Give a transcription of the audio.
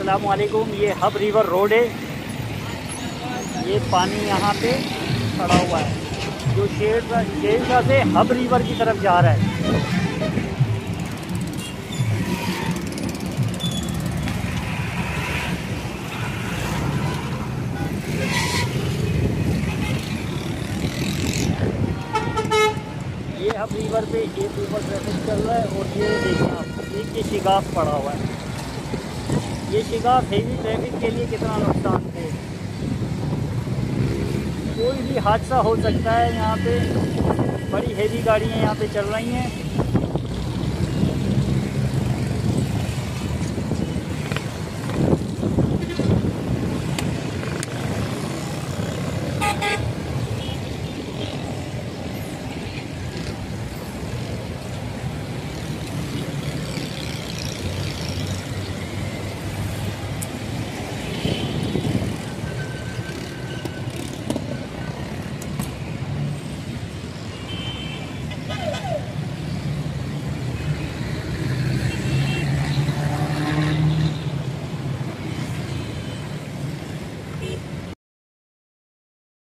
अस्सलामुअलैकुम। ये hub river road है। ये पानी यहाँ पे खड़ा हुआ है जो शेरशाह से हब रिवर की तरफ जा रहा है। ये हब रिवर पे एक ऊपर ट्रैफिक चल रहा है और ये देखिए आप, एक ये शिगाफ पड़ा हुआ है। ये शिगाफ हेवी ट्रैफिक के लिए कितना नुकसान है। कोई भी हादसा हो सकता है। यहाँ पे बड़ी हेवी गाड़ियाँ यहाँ पे चल रही हैं।